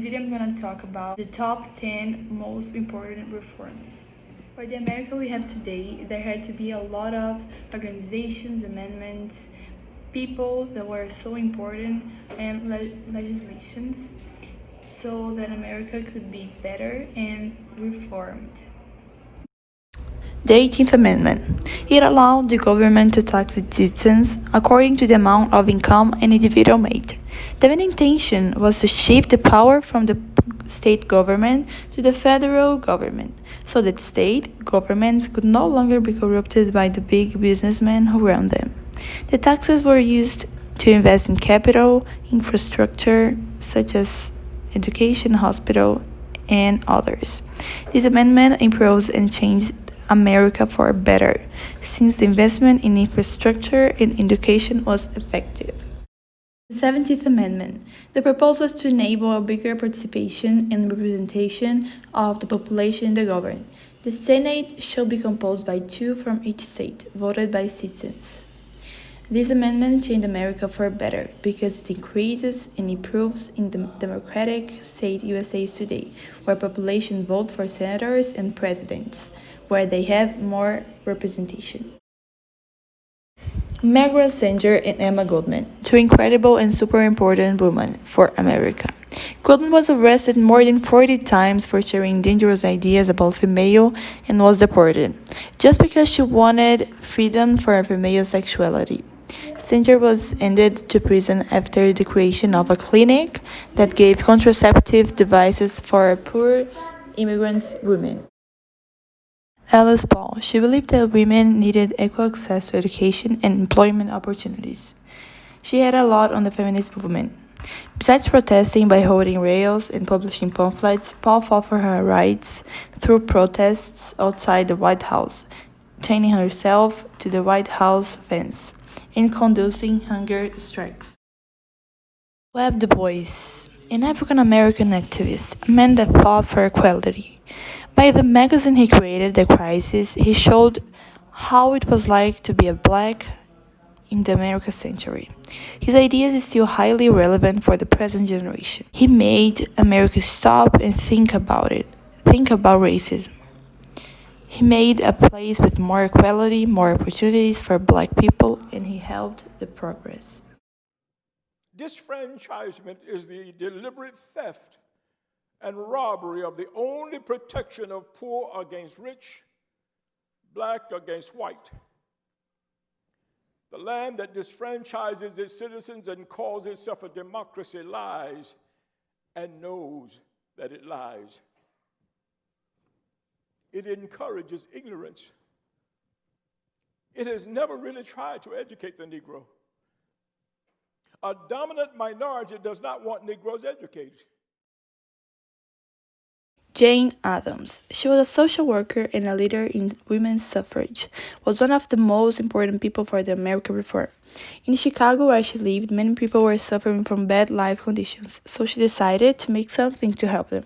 video I'm going to talk about the top 10 most important reforms. For the America we have today, there had to be a lot of organizations, amendments, people that were so important, and legislations so that America could be better and reformed. The 18th Amendment. It allowed the government to tax its citizens according to the amount of income an individual made. The main intention was to shift the power from the state government to the federal government, so that state governments could no longer be corrupted by the big businessmen who run them. The taxes were used to invest in capital, infrastructure, such as education, hospital, and others. This amendment improves and changed America for better, since the investment in infrastructure and education was effective. The 17th Amendment. The proposal was to enable a bigger participation and representation of the population in the government. The Senate shall be composed by two from each state, voted by citizens. This amendment changed America for better because it increases and improves in the democratic state USA today, where population vote for senators and presidents, where they have more representation. Margaret Sanger and Emma Goldman, two incredible and super important women for America. Goldman was arrested more than 40 times for sharing dangerous ideas about female and was deported, just because she wanted freedom for her female sexuality. Sanger was ended to prison after the creation of a clinic that gave contraceptive devices for poor immigrant women. Alice Paul. She believed that women needed equal access to education and employment opportunities. She had a lot on the feminist movement. Besides protesting by holding rallies and publishing pamphlets, Paul fought for her rights through protests outside the White House, chaining herself to the White House fence, and conducting hunger strikes. Webb Du Bois, an African American activist, a man that fought for equality. By the magazine he created, The Crisis, he showed how it was like to be a black in the American century. His ideas are still highly relevant for the present generation. He made America stop and think about it, think about racism. He made a place with more equality, more opportunities for black people, and he helped the progress. Disfranchisement is the deliberate theft and robbery of the only protection of poor against rich, black against white. The land that disfranchises its citizens and calls itself a democracy lies and knows that it lies. It encourages ignorance. It has never really tried to educate the Negro. A dominant minority does not want Negroes educated. Jane Addams. She was a social worker and a leader in women's suffrage, was one of the most important people for the American reform. In Chicago, where she lived, many people were suffering from bad life conditions, so she decided to make something to help them,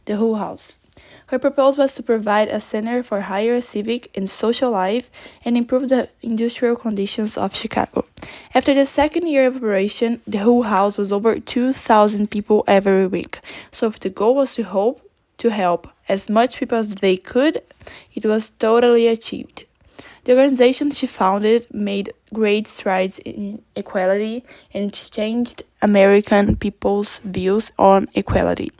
the Hull House. Her proposal was to provide a center for higher civic and social life and improve the industrial conditions of Chicago. After the second year of operation, the Hull House was over 2,000 people every week, so if the goal was to help as much people as they could, it was totally achieved. The organization she founded made great strides in equality and changed American people's views on equality.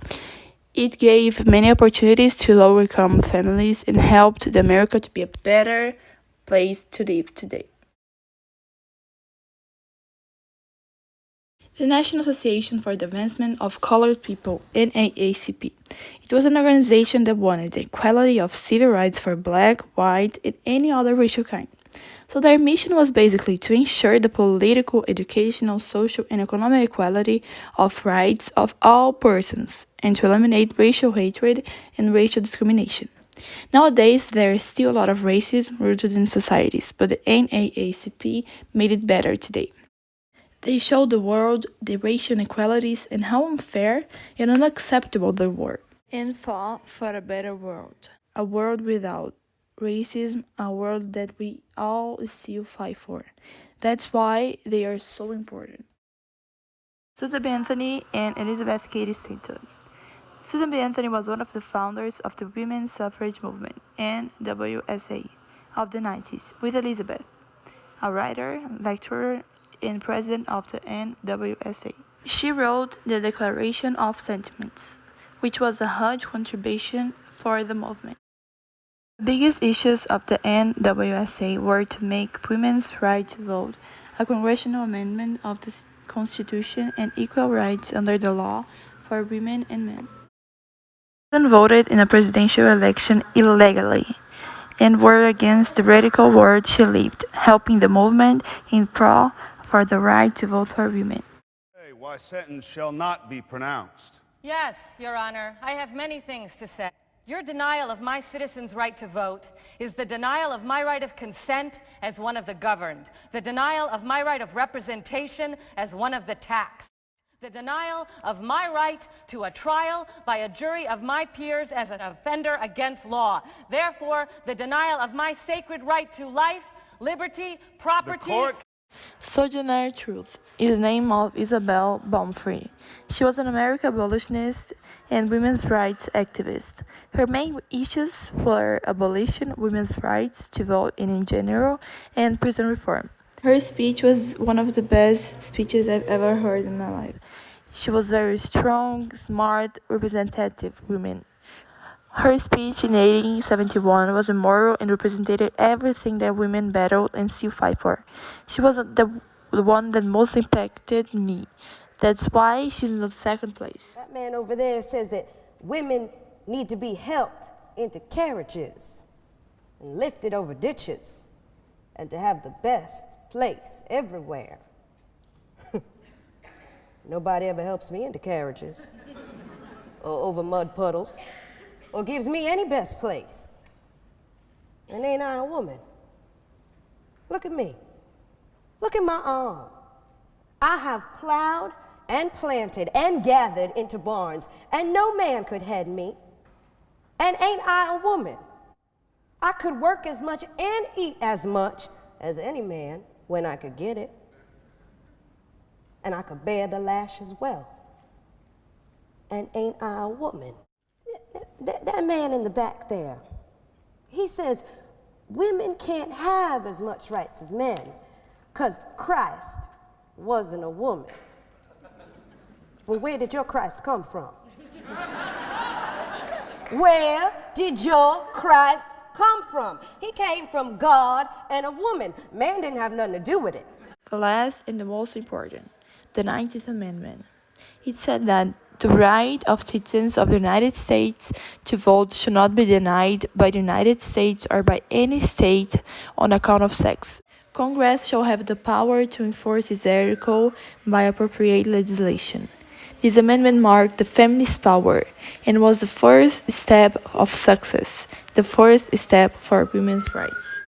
It gave many opportunities to low-income families and helped America to be a better place to live today. The National Association for the Advancement of Colored People, NAACP. It was an organization that wanted the equality of civil rights for black, white, and any other racial kind. So their mission was basically to ensure the political, educational, social, and economic equality of rights of all persons and to eliminate racial hatred and racial discrimination. Nowadays, there is still a lot of racism rooted in societies, but the NAACP made it better today. They showed the world the racial inequalities and how unfair and unacceptable they were, and fought for a better world. A world without racism, a world that we all still fight for. That's why they are so important. Susan B. Anthony and Elizabeth Cady Stanton. Susan B. Anthony was one of the founders of the women's suffrage movement, NWSA, of the 90s, with Elizabeth, a writer, lecturer, and president of the NWSA. She wrote the Declaration of Sentiments, which was a huge contribution for the movement. The biggest issues of the NWSA were to make women's right to vote, a congressional amendment of the Constitution, and equal rights under the law for women and men. Women voted in a presidential election illegally and were against the radical world she lived, helping the movement in pro for the right to vote for women. Why sentence shall not be pronounced. Yes, Your Honor, I have many things to say. Your denial of my citizens' right to vote is the denial of my right of consent as one of the governed, the denial of my right of representation as one of the taxed, the denial of my right to a trial by a jury of my peers as an offender against law. Therefore, the denial of my sacred right to life, liberty, property. Sojourner Truth is the name of Isabel Baumfree. She was an American abolitionist and women's rights activist. Her main issues were abolition, women's rights to vote in general, and prison reform. Her speech was one of the best speeches I've ever heard in my life. She was very strong, smart, representative woman. Her speech in 1871 was memorable and represented everything that women battled and still fight for. She was the one that most impacted me. That's why she's in the second place. That man over there says that women need to be helped into carriages and lifted over ditches and to have the best place everywhere. Nobody ever helps me into carriages or over mud puddles or gives me any best place. And ain't I a woman? Look at me. Look at my arm. I have plowed and planted and gathered into barns, and no man could head me. And ain't I a woman? I could work as much and eat as much as any man when I could get it. And I could bear the lash as well. And ain't I a woman? That man in the back there, he says women can't have as much rights as men because Christ wasn't a woman. Well, where did your Christ come from? Where did your Christ come from? He came from God and a woman. Man didn't have nothing to do with it. The last and the most important, the 19th Amendment. It said that the right of citizens of the United States to vote should not be denied by the United States or by any state on account of sex. Congress shall have the power to enforce this article by appropriate legislation. This amendment marked the feminist power and was the first step of success, the first step for women's rights.